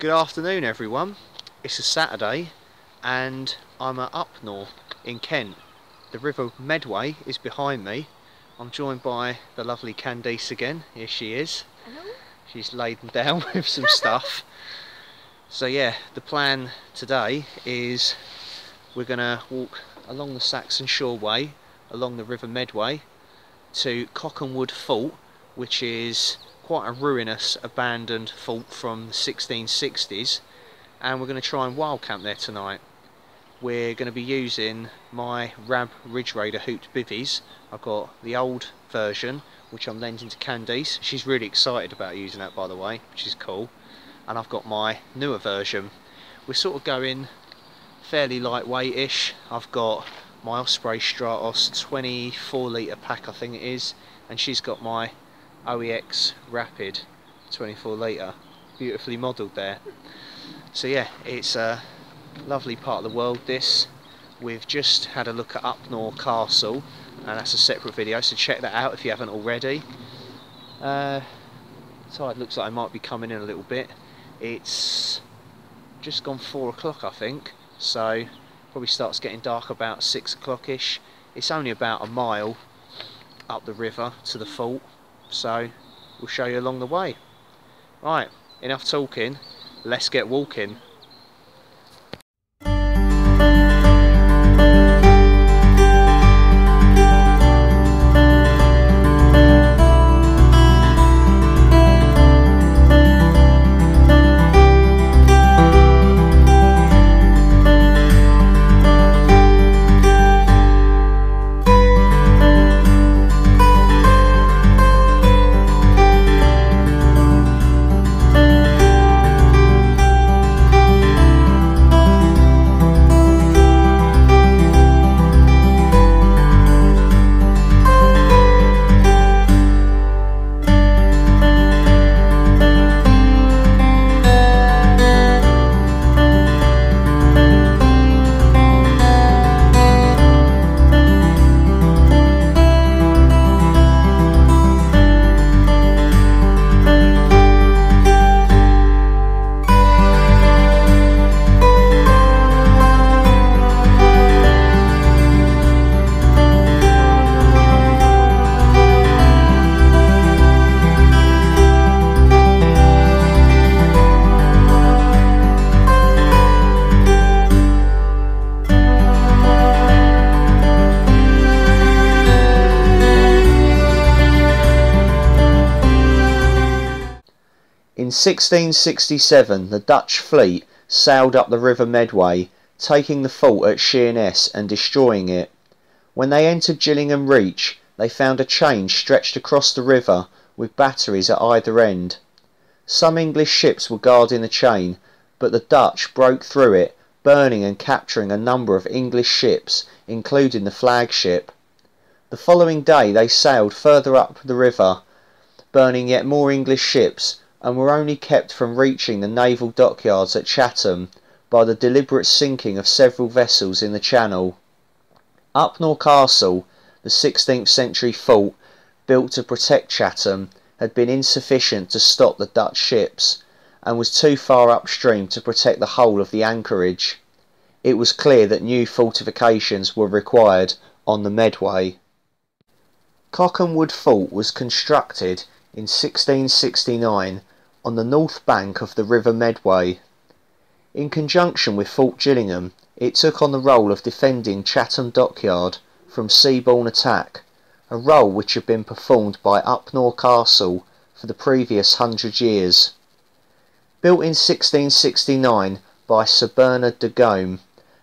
Good afternoon everyone. It's a Saturday and I'm at Upnor in Kent. The River Medway is behind me. I'm joined by the lovely Candice again. Here she is. Hello. She's laden down with some stuff. So yeah, the plan today is we're going to walk along the Saxon Shoreway, along the River Medway to Cockhamwood Fort, which is quite a ruinous abandoned fort from the 1660s, and we're going to try and wild camp there tonight. We're going to be using my Ridge Raider hooped bivvies. I've got the old version which I'm lending to Candice. She's really excited about using that, by the way, which is cool. And I've got my newer version. We're sort of going fairly lightweight-ish. I've got my Osprey Stratos 24 litre pack, I think it is, and she's got my OEX Rapid 24 litre, beautifully modelled there. So yeah, it's a lovely part of the world this. We've just had a look at Upnor Castle, and that's a separate video, so check that out if you haven't already. Tide looks like it might be coming in a little bit. It's just gone 4 o'clock I think, so probably starts getting dark about 6 o'clock-ish. It's only about a mile up the river to the fort, so we'll show you along the way. Right, enough talking, let's get walking. In 1667 the Dutch fleet sailed up the River Medway, taking the fort at Sheerness and destroying it. When they entered Gillingham Reach they found a chain stretched across the river with batteries at either end. Some English ships were guarding the chain, but the Dutch broke through it, burning and capturing a number of English ships, including the flagship. The following day they sailed further up the river, burning yet more English ships, and were only kept from reaching the naval dockyards at Chatham by the deliberate sinking of several vessels in the Channel. Upnor Castle, the 16th century fort built to protect Chatham, had been insufficient to stop the Dutch ships, and was too far upstream to protect the whole of the anchorage. It was clear that new fortifications were required on the Medway. Cockhamwood Fort was constructed in 1669 on the north bank of the River Medway. In conjunction with Fort Gillingham, it took on the role of defending Chatham Dockyard from seaborne attack, a role which had been performed by Upnor Castle for the previous 100 years. Built in 1669 by Sir Bernard de Gaume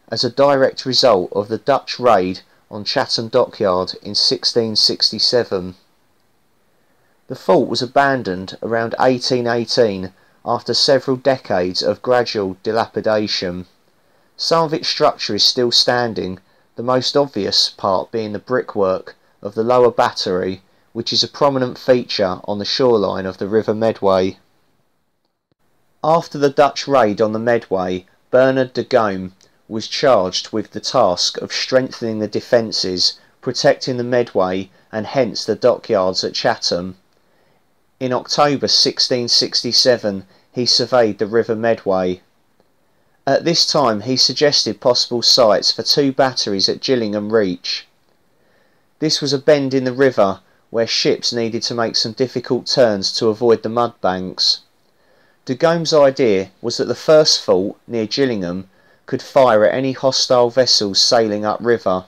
as a direct result of the Dutch raid on Chatham Dockyard in 1667. The fort was abandoned around 1818 after several decades of gradual dilapidation. Some of its structure is still standing, the most obvious part being the brickwork of the lower battery, which is a prominent feature on the shoreline of the River Medway. After the Dutch raid on the Medway, Bernard de Gaume was charged with the task of strengthening the defences, protecting the Medway and hence the dockyards at Chatham. In October 1667 he surveyed the River Medway. At this time he suggested possible sites for 2 batteries at Gillingham Reach. This was a bend in the river where ships needed to make some difficult turns to avoid the mud banks. De Gome's idea was that the first fort, near Gillingham, could fire at any hostile vessels sailing upriver.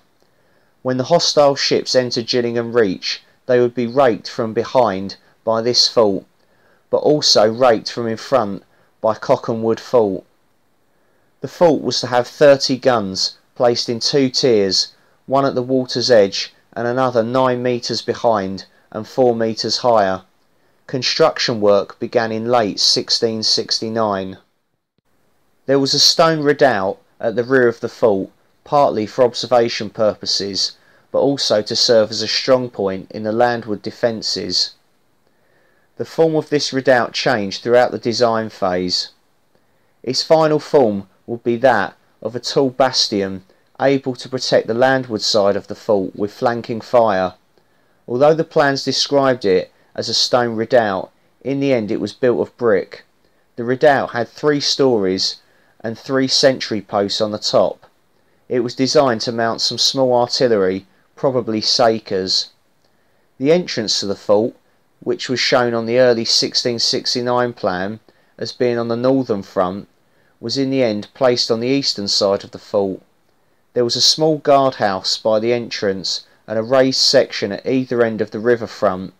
When the hostile ships entered Gillingham Reach, they would be raked from behind by this fort, but also raked from in front by Cockhamwood Fort. The fort was to have 30 guns placed in 2 tiers, one at the water's edge and another 9 metres behind and 4 metres higher. Construction work began in late 1669. There was a stone redoubt at the rear of the fort, partly for observation purposes, but also to serve as a strong point in the landward defences. The form of this redoubt changed throughout the design phase. Its final form would be that of a tall bastion able to protect the landward side of the fort with flanking fire. Although the plans described it as a stone redoubt, in the end it was built of brick. The redoubt had 3 stories and 3 sentry posts on the top. It was designed to mount some small artillery, probably sakers. The entrance to the fort, which was shown on the early 1669 plan as being on the northern front, was in the end placed on the eastern side of the fort. There was a small guardhouse by the entrance and a raised section at either end of the river front,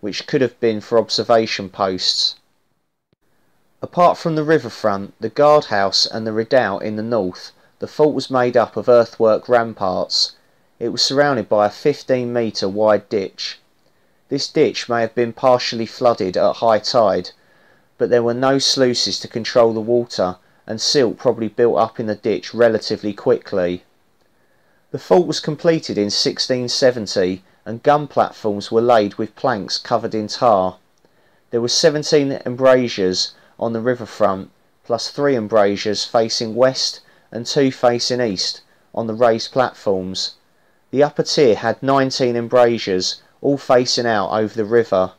which could have been for observation posts. Apart from the riverfront, the guardhouse and the redoubt in the north, the fort was made up of earthwork ramparts. It was surrounded by a 15-metre wide ditch. This ditch may have been partially flooded at high tide, but there were no sluices to control the water, and silt probably built up in the ditch relatively quickly. The fort was completed in 1670 and gun platforms were laid with planks covered in tar. There were 17 embrasures on the riverfront, plus 3 embrasures facing west and 2 facing east on the raised platforms. The upper tier had 19 embrasures, all facing out over the river.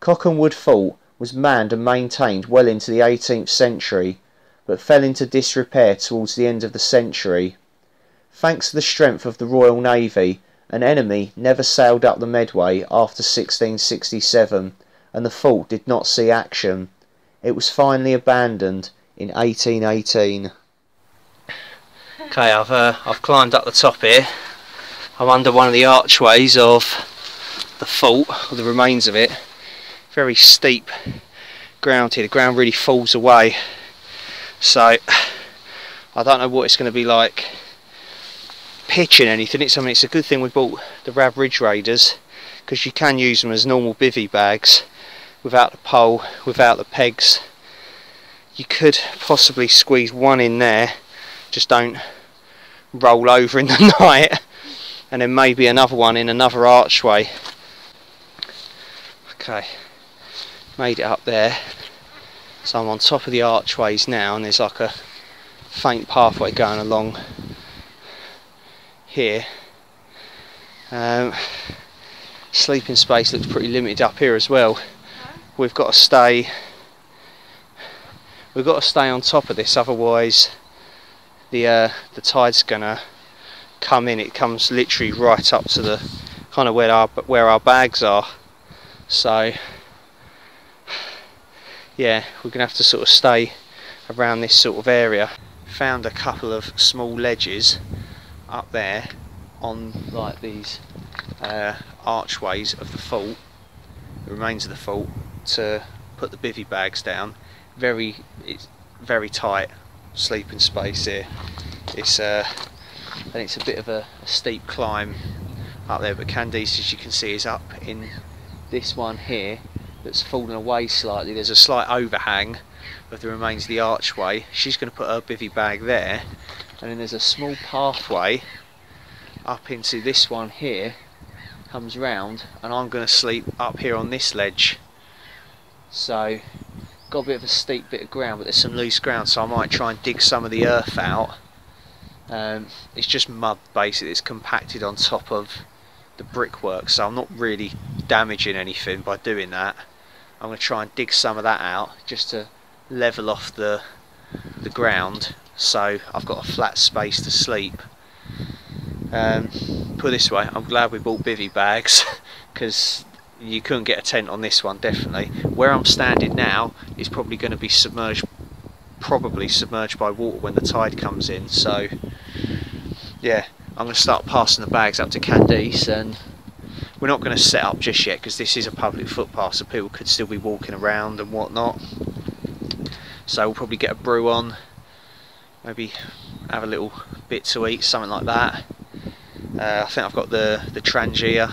Cockhamwood Fort was manned and maintained well into the 18th century, but fell into disrepair towards the end of the century. Thanks to the strength of the Royal Navy, an enemy never sailed up the Medway after 1667, and the fort did not see action. It was finally abandoned in 1818. Okay, I've climbed up the top here. I'm under one of the archways of the fort, or the remains of it. Very steep ground here. The ground really falls away, so I don't know what it's going to be like pitching anything. It's a good thing we bought the Rab Ridge Raiders, because you can use them as normal bivvy bags without the pole, without the pegs. You could possibly squeeze one in there, just don't roll over in the night, and then maybe another one in another archway. Okay, made it up there, so I'm on top of the archways now, and there's like a faint pathway going along here. Sleeping space looks pretty limited up here as well. We've got to stay on top of this, otherwise the tide's gonna come in. It comes literally right up to the kind of where our bags are, so yeah, we're gonna have to sort of stay around this sort of area. Found a couple of small ledges up there on like these archways of the fort, the remains of the fort, to put the bivvy bags down. It's very tight sleeping space here. And it's a bit of a steep climb up there, but Candice, as you can see, is up in this one here that's fallen away slightly. There's a slight overhang of the remains of the archway. She's going to put her bivvy bag there, and then there's a small pathway up into this one here, comes round, and I'm going to sleep up here on this ledge. So got a bit of a steep bit of ground, but there's some loose ground, so I might try and dig some of the earth out. It's just mud basically, it's compacted on top of the brickwork, so I'm not really damaging anything by doing that. I'm going to try and dig some of that out just to level off the ground, so I've got a flat space to sleep. Put it this way, I'm glad we bought bivvy bags because you couldn't get a tent on this one, definitely. Where I'm standing now is probably going to be submerged by water when the tide comes in, so yeah, I'm going to start passing the bags up to Candice, and we're not going to set up just yet because this is a public footpath, so people could still be walking around and whatnot. So we'll probably get a brew on, maybe have a little bit to eat, something like that. I think I've got the Trangia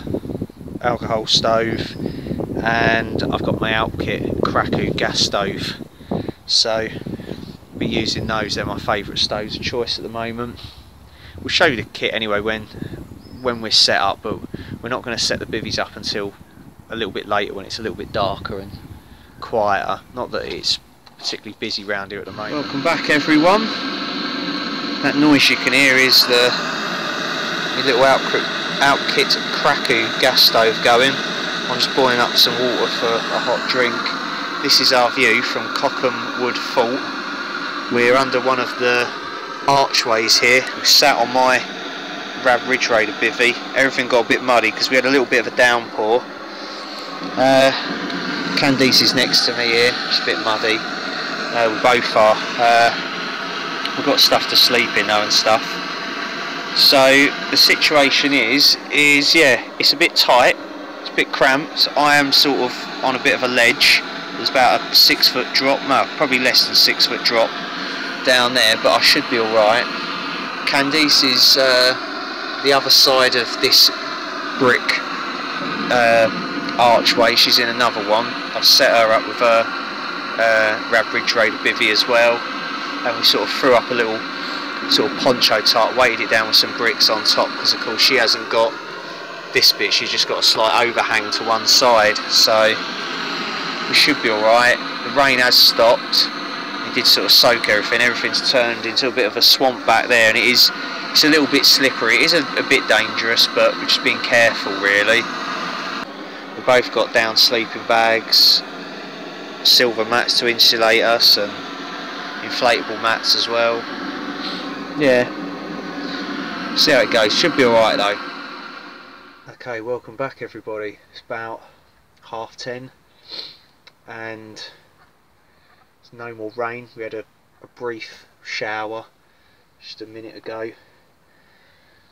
alcohol stove, and I've got my Alpkit Kraku gas stove, so I'll be using those. They're my favourite stoves of choice at the moment. We'll show you the kit anyway when we're set up, but we're not going to set the bivvies up until a little bit later when it's a little bit darker and quieter. Not that it's particularly busy round here at the moment. Welcome back everyone. That noise you can hear is the little Alpkit Kraku gas stove going. I'm just boiling up some water for a hot drink. This is our view from Cockhamwood Fort. We're under one of the archways here. We sat on my Rab Ridge Raider bivvy. Everything got a bit muddy because we had a little bit of a downpour. Candice is next to me here. It's a bit muddy. We both are. We've got stuff to sleep in though and stuff. So the situation is yeah, it's a bit tight. It's a bit cramped. I am sort of on a bit of a ledge. There's about a 6 foot drop. No, probably less than 6 foot drop down there, but I should be alright. Candice is the other side of this brick archway. She's in another one. I've set her up with her Rab Ridge Raider bivvy as well, and we sort of threw up a little sort of poncho type, weighted it down with some bricks on top, because of course she hasn't got this bit, she's just got a slight overhang to one side, so we should be alright. The rain has stopped. It did sort of soak everything. Everything's turned into a bit of a swamp back there, and it's a little bit slippery. It is a bit dangerous, but we're just being careful really. We've both got down sleeping bags, silver mats to insulate us, and inflatable mats as well. Yeah, see how it goes. Should be alright though. Okay, welcome back everybody. It's about 10:30 and there's no more rain. We had a brief shower just a minute ago,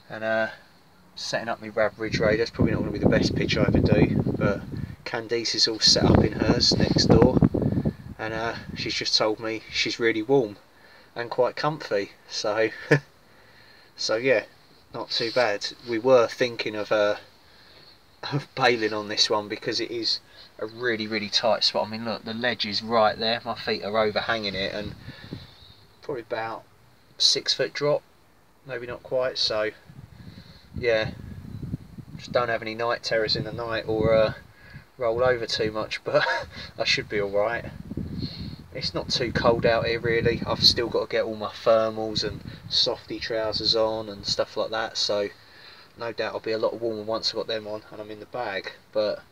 and setting up my Rab Ridge Raider. It's probably not going to be the best pitch I ever do, but Candice is all set up in hers next door, and she's just told me she's really warm and quite comfy, so so yeah, not too bad. We were thinking of bailing on this one because it is a really tight spot. I mean look, the ledge is right there, my feet are overhanging it, and probably about 6 foot drop, maybe not quite, so yeah, just don't have any night terrors in the night or roll over too much, but I should be alright. It's not too cold out here really. I've still got to get all my thermals and softy trousers on and stuff like that, so no doubt I'll be a lot warmer once I've got them on and I'm in the bag. But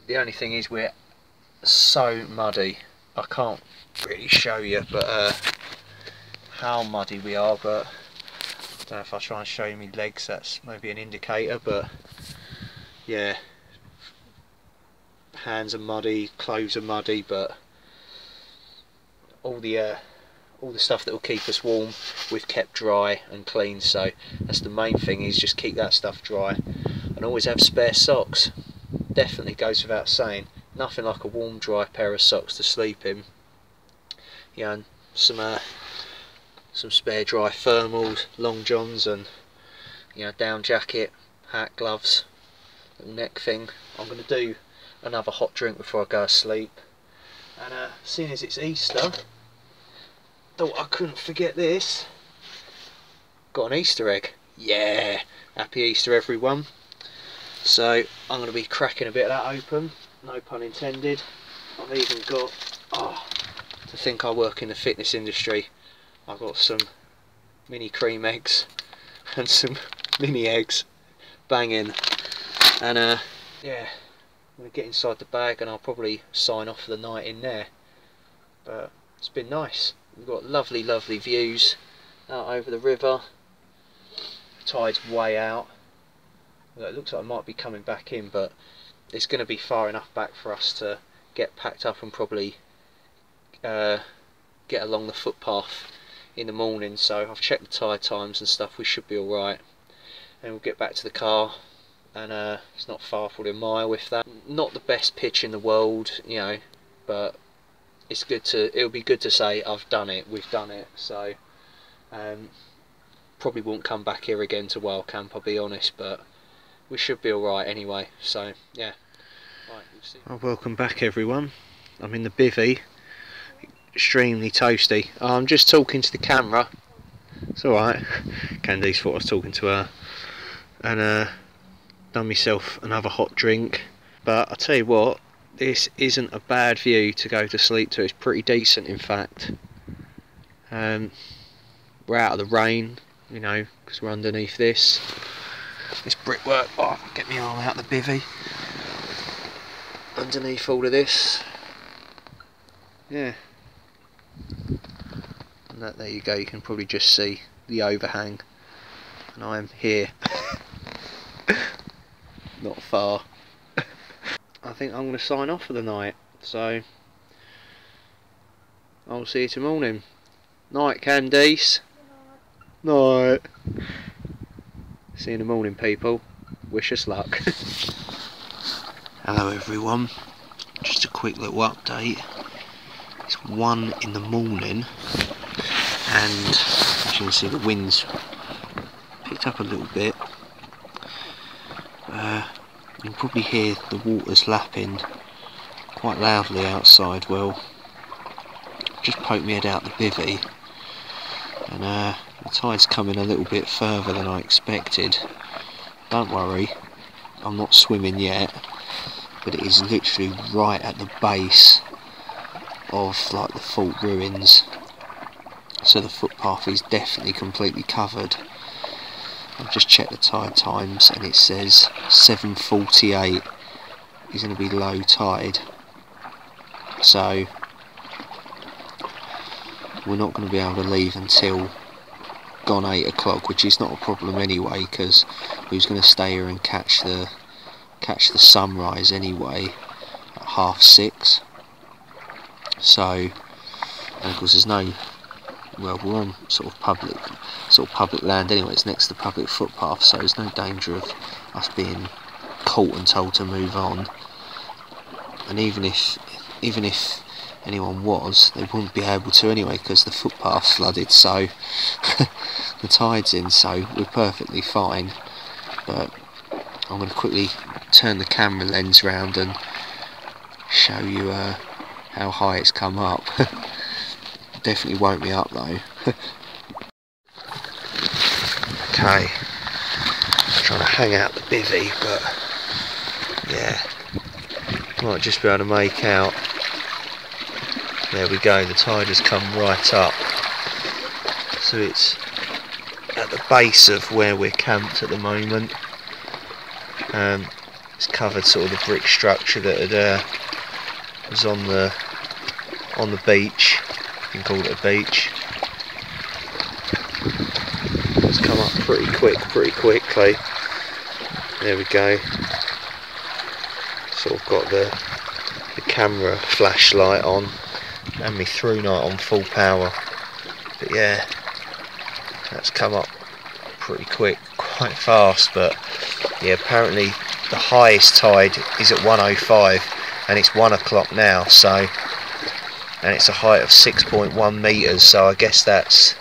the only thing is we're so muddy. I can't really show you how muddy we are, but I don't know if I try and show you my legs, that's maybe an indicator, but yeah, hands are muddy, clothes are muddy, but all the stuff that will keep us warm we've kept dry and clean, so that's the main thing, is just keep that stuff dry and always have spare socks. Definitely goes without saying, nothing like a warm dry pair of socks to sleep in. Yeah, and some spare dry thermals, long johns, and down jacket, hat, gloves, little neck thing. I'm going to do another hot drink before I go to sleep, and seeing as it's Easter, thought I couldn't forget this. Got an Easter egg. Yeah, happy Easter everyone. So I'm going to be cracking a bit of that open, no pun intended. I've even got, to think I work in the fitness industry, I've got some mini cream eggs and some mini eggs banging, and yeah, going to get inside the bag and I'll probably sign off for the night in there. But it's been nice. We've got lovely views out over the river. Tide's way out. Well, it looks like I might be coming back in, but it's going to be far enough back for us to get packed up and probably get along the footpath in the morning. So I've checked the tide times and stuff, we should be alright, and we'll get back to the car, and it's not far, probably a mile with that. Not the best pitch in the world, you know, but it's good to, it'll be good to say I've done it, we've done it. So probably won't come back here again to wild camp, I'll be honest, but we should be alright anyway. So yeah, right, we'll see. Well, welcome back everyone. I'm in the bivvy, extremely toasty. I'm just talking to the camera, it's alright. Candice thought I was talking to her, and done myself another hot drink. But I tell you what, this isn't a bad view to go to sleep to. It's pretty decent, in fact. We're out of the rain, you know, because we're underneath this brickwork. Oh, get my arm out the bivvy. Underneath all of this, yeah. And that, there you go. You can probably just see the overhang, and I'm here. Not far. I think I'm going to sign off for the night, so I'll see you tomorrow morning. Night, Candice. Night. See you in the morning, people. Wish us luck. Hello everyone. Just a quick little update. It's 1 in the morning, and as you can see, the wind's picked up a little bit. You can probably hear the waters lapping quite loudly outside. Well, just poked my head out the bivvy, and the tide's coming a little bit further than I expected. Don't worry, I'm not swimming yet, but it is literally right at the base of like the fort ruins, so the footpath is definitely completely covered. I've just checked the tide times and it says 7:48 is going to be low tide, so we're not going to be able to leave until gone 8 o'clock, which is not a problem anyway, because we was going to stay here and catch the sunrise anyway at 6:30. So, and of course there's no, well, we're on sort of public land anyway, it's next to the public footpath, so there's no danger of us being caught and told to move on. And even if anyone was, they wouldn't be able to anyway, because the footpath's flooded, so the tide's in, so we're perfectly fine. But I'm going to quickly turn the camera lens round and show you how high it's come up. Definitely won't be up though. Okay, trying to hang out the bivvy, but yeah, might just be able to make out. There we go, the tide has come right up, so it's at the base of where we're camped at the moment. It's covered sort of the brick structure that was on the beach. You can call it a beach. It's come up pretty quickly. There we go. Sort of got the camera flashlight on and my through night on full power. But yeah, that's come up pretty quick, quite fast. But yeah, apparently the highest tide is at 1:05 and it's 1 o'clock now, so, and it's a height of 6.1 metres, so I guess that's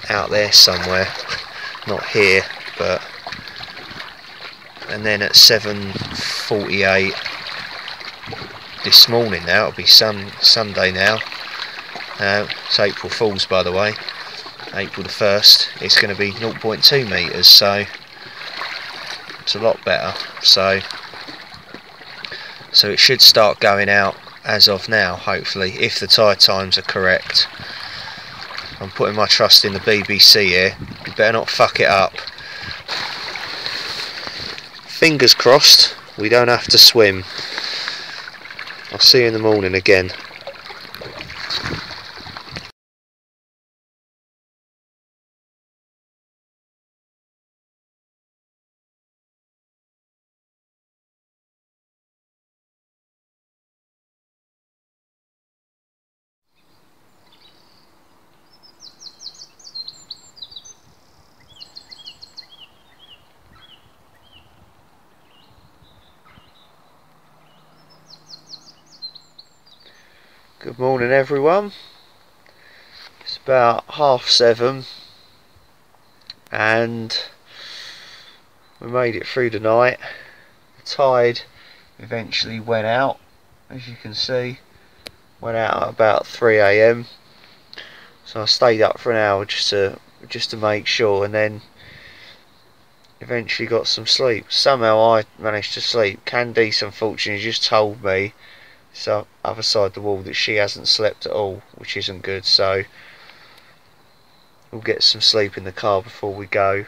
out there somewhere, not here. But and then at 7:48 this morning, now it'll be Sunday now, it's April Fool's, by the way, April the 1st, it's going to be 0.2 metres, so it's a lot better. So it should start going out as of now, hopefully, if the tide times are correct. I'm putting my trust in the BBC here, you better not fuck it up. Fingers crossed, We don't have to swim. I'll see you in the morning again. Good morning everyone. It's about 7:30 and we made it through the night. The tide eventually went out, as you can see. Went out at about 3 AM. So I stayed up for an hour just to make sure, and then eventually got some sleep. Somehow I managed to sleep. Candice unfortunately just told me, so other side the wall, that she hasn't slept at all, which isn't good, so we'll get some sleep in the car before we go.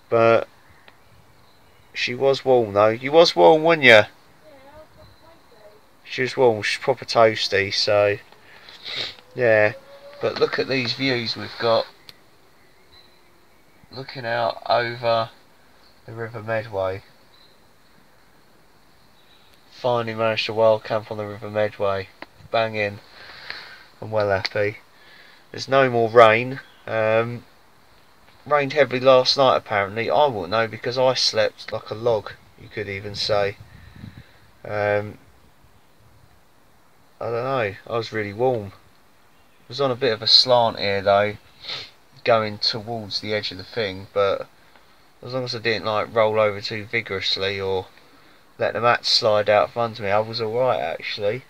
But she was warm though. You was warm, weren't you? Yeah, she was warm. She's proper toasty, so yeah. But look at these views we've got, looking out over the River Medway. Finally managed to wild camp on the River Medway. Bang in. I'm well happy. There's no more rain. Rained heavily last night apparently. I won't know because I slept like a log, you could even say. I don't know, I was really warm. I was on a bit of a slant here though, going towards the edge of the thing, but as long as I didn't like roll over too vigorously or let the mat slide out from under me, I was alright actually.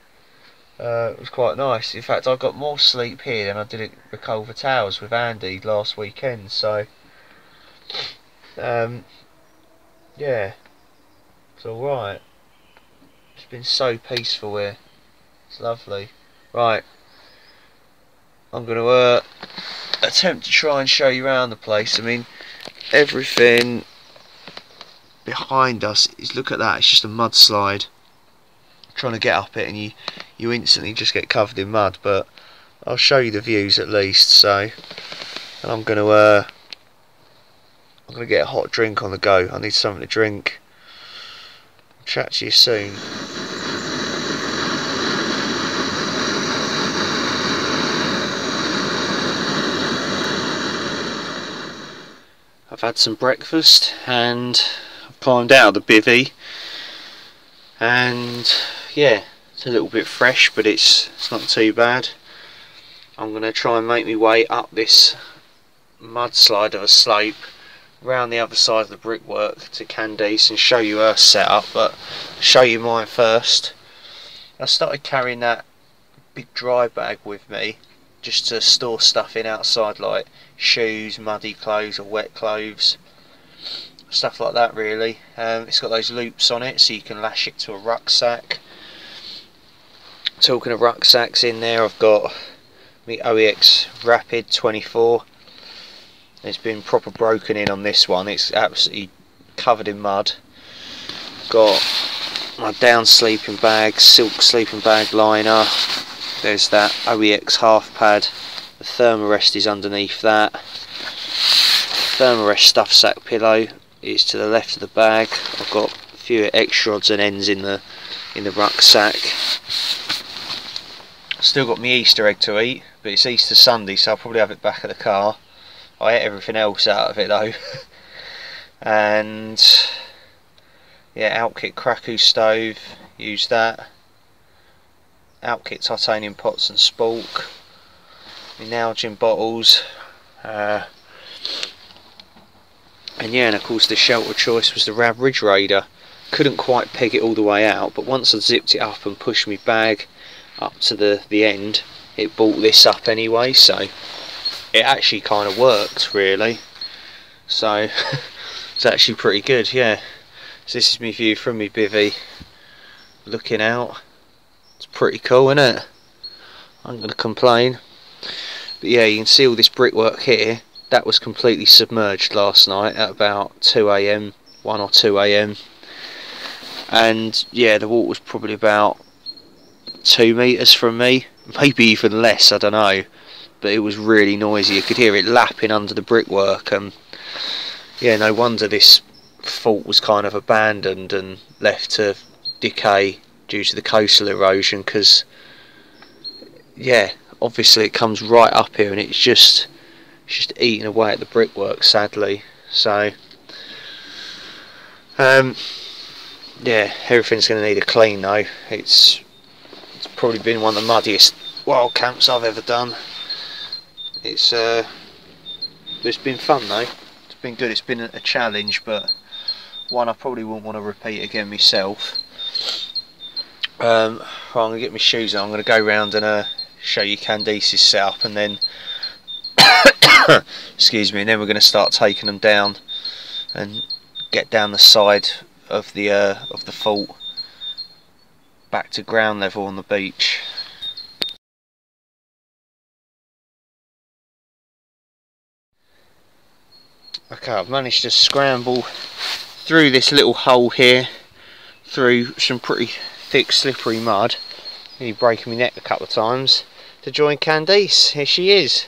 It was quite nice. In fact, I got more sleep here than I did at Recover Towers with Andy last weekend, so yeah, it's alright. It's been so peaceful here. It's lovely. Right, I'm going to attempt to try and show you around the place. I mean, everything behind us is, look at that, it's just a mudslide. Trying to get up it and you instantly just get covered in mud, but I'll show you the views at least. So, and I'm going to get a hot drink on the go. I need something to drink. I'll chat to you soon. I've had some breakfast and I've climbed out of the bivvy, and yeah, it's a little bit fresh, but it's not too bad. I'm going to try and make my way up this mudslide of a slope round the other side of the brickwork to Candice and show you her setup, but I'll show you mine first. I started carrying that big dry bag with me just to store stuff in outside, like shoes, muddy clothes or wet clothes, stuff like that really. It's got those loops on it so you can lash it to a rucksack. Talking of rucksacks, in there I've got my OEX Rapid 24. It's been proper broken in on this one, it's absolutely covered in mud. Got my down sleeping bag, silk sleeping bag liner. There's that OEX half pad. The Thermarest is underneath that. Thermarest stuff sack pillow is to the left of the bag. I've got a few extra odds and ends in the rucksack. Still got my Easter egg to eat, but it's Easter Sunday, so I'll probably have it back at the car. I ate everything else out of it though. And yeah, Outkit Kraku stove, use that. Outkit titanium pots and spork. My Nalgene bottles. And yeah, and of course the shelter choice was the Rab Ridge Raider. Couldn't quite peg it all the way out, but once I zipped it up and pushed my bag up to the end, it brought this up anyway, so it actually kind of worked really. So it's actually pretty good, yeah. So this is my view from my bivvy looking out. It's pretty cool, isn't it? I'm going to complain. But yeah, you can see all this brickwork here. That was completely submerged last night at about 2 AM. 1 or 2 AM, and yeah, the water was probably about 2 metres from me, maybe even less, I don't know, but it was really noisy. You could hear it lapping under the brickwork, and yeah, no wonder this fort was kind of abandoned and left to decay due to the coastal erosion, because yeah, obviously it comes right up here and it's just eating away at the brickwork, sadly. So yeah, everything's going to need a clean though. It's probably been one of the muddiest wild camps I've ever done. It's been fun though. It's been good. It's been a challenge, but one I probably wouldn't want to repeat again myself. Right, I'm going to get my shoes on. I'm going to go round and show you Candice's setup, and then excuse me, and then we're going to start taking them down and get down the side of the fort back to ground level on the beach. Okay, I've managed to scramble through this little hole here, through some pretty thick slippery mud, nearly breaking my neck a couple of times, to join Candice. Here she is.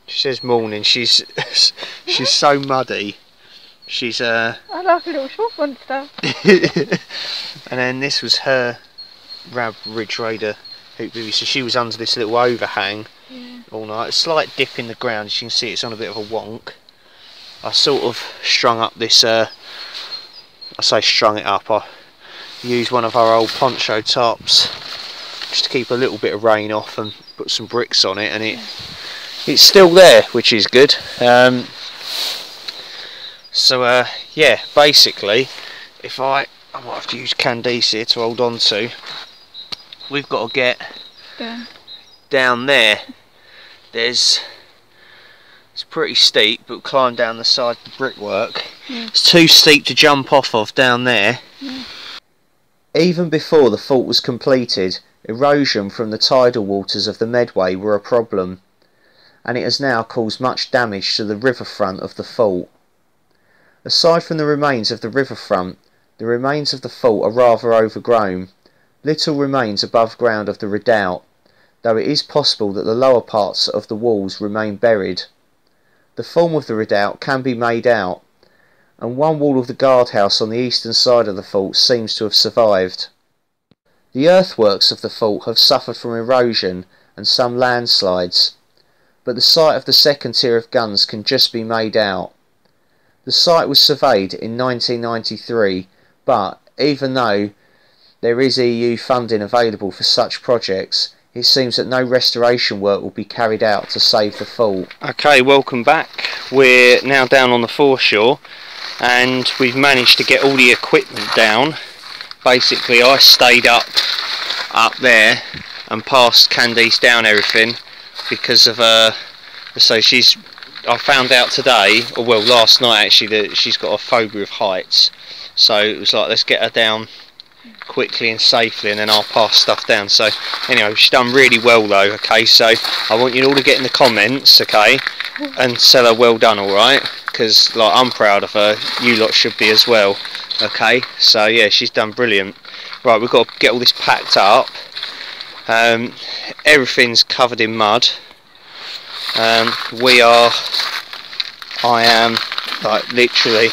She says morning. She's she's so muddy. She's I like a little short one stuff. And then this was her Ridge Raider hoop bivvy, so she was under this little overhang all night. A slight dip in the ground, as you can see it's on a bit of a wonk. I sort of strung up this, I say strung it up, I used one of our old poncho tops just to keep a little bit of rain off and put some bricks on it, and it's still there, which is good. So yeah, basically, if I might have to use Candice here to hold on to, we've got to get down there. It's pretty steep, but climb down the side of the brickwork. It's too steep to jump off of down there. Even before the fort was completed, erosion from the tidal waters of the Medway were a problem, and it has now caused much damage to the riverfront of the fort. Aside from the remains of the riverfront, the remains of the fort are rather overgrown. Little remains above ground of the redoubt, though it is possible that the lower parts of the walls remain buried. The form of the redoubt can be made out, and one wall of the guardhouse on the eastern side of the fort seems to have survived. The earthworks of the fort have suffered from erosion and some landslides, but the site of the second tier of guns can just be made out. The site was surveyed in 1993, but even though there is EU funding available for such projects, it seems that no restoration work will be carried out to save the fort. Okay, welcome back. We're now down on the foreshore, and we've managed to get all the equipment down. Basically, I stayed up there and passed Candice down everything because of so I found out today, or well last night actually, that she's got a phobia of heights. So it was like, let's get her down quickly and safely, and then I'll pass stuff down. So anyway, she's done really well though. Okay, so I want you all to get in the comments, okay, and tell her well done, alright, because like, I'm proud of her, you lot should be as well. Okay, so yeah, she's done brilliant. Right, we've got to get all this packed up. Everything's covered in mud. I am like literally,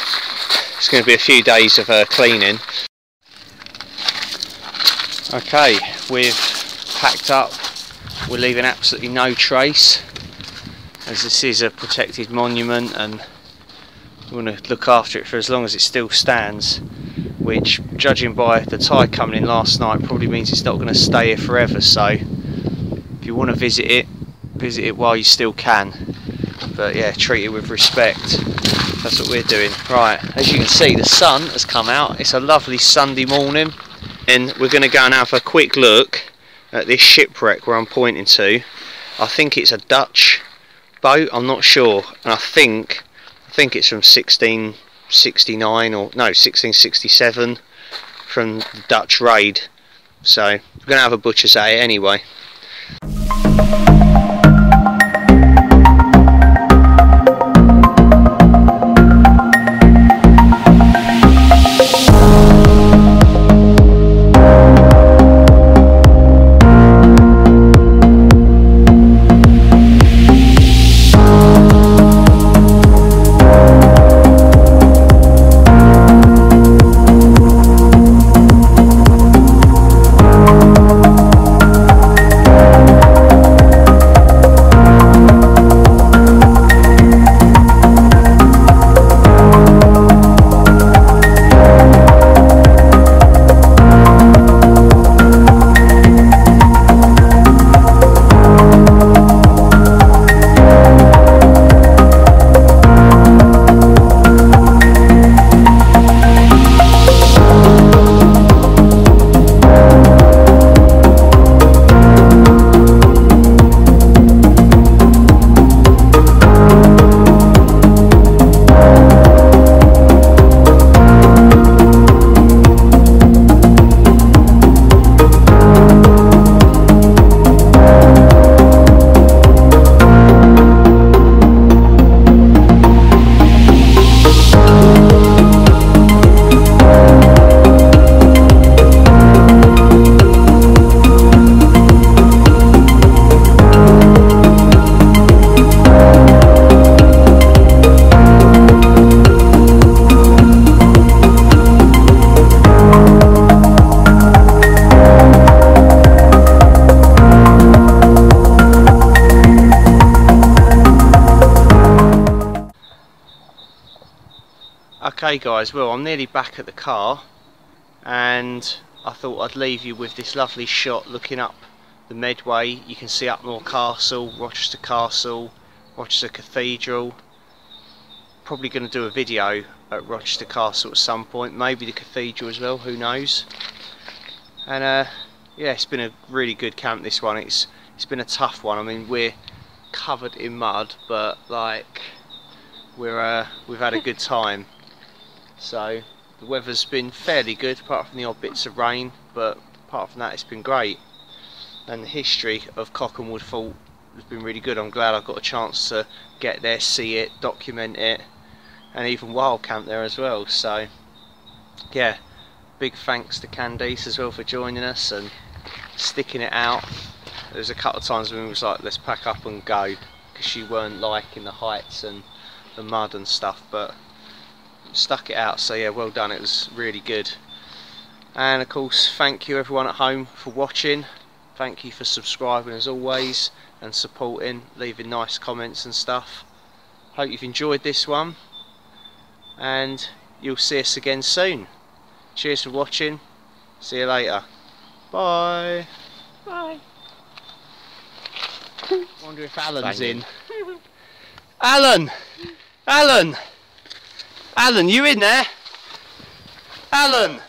it's going to be a few days of cleaning. Okay, we've packed up. We're leaving absolutely no trace, as this is a protected monument and we want to look after it for as long as it still stands, which, judging by the tide coming in last night, probably means it's not going to stay here forever. So if you want to visit it while you still can, but yeah, treat it with respect. That's what we're doing. Right, as you can see, the sun has come out. It's a lovely Sunday morning, and we're going to go and have a quick look at this shipwreck where I'm pointing to. I think it's a Dutch boat, I'm not sure, and I think it's from 1669 or no, 1667, from the Dutch raid. So we're going to have a butcher's at it anyway. Okay guys, well I'm nearly back at the car, and I thought I'd leave you with this lovely shot looking up the Medway. You can see Upnor Castle, Rochester Castle, Rochester Cathedral. Probably going to do a video at Rochester Castle at some point, maybe the cathedral as well, who knows. And yeah, it's been a really good camp, this one. It's been a tough one. I mean, we're covered in mud, but like we've had a good time. So the weather's been fairly good, apart from the odd bits of rain, but apart from that it's been great. And the history of Cockhamwood Fort has been really good. I'm glad I got a chance to get there, see it, document it, and even wild camp there as well. So yeah, big thanks to Candice as well for joining us and sticking it out. There was a couple of times when we was like, let's pack up and go, because she weren't liking the heights and the mud and stuff, but stuck it out. So yeah, well done, it was really good. And of course, thank you everyone at home for watching. Thank you for subscribing as always and supporting, leaving nice comments and stuff. Hope you've enjoyed this one, and you'll see us again soon. Cheers for watching, see you later, bye. Bye. Wonder if Alan's in. Alan! Alan! Alan, you in there? Alan!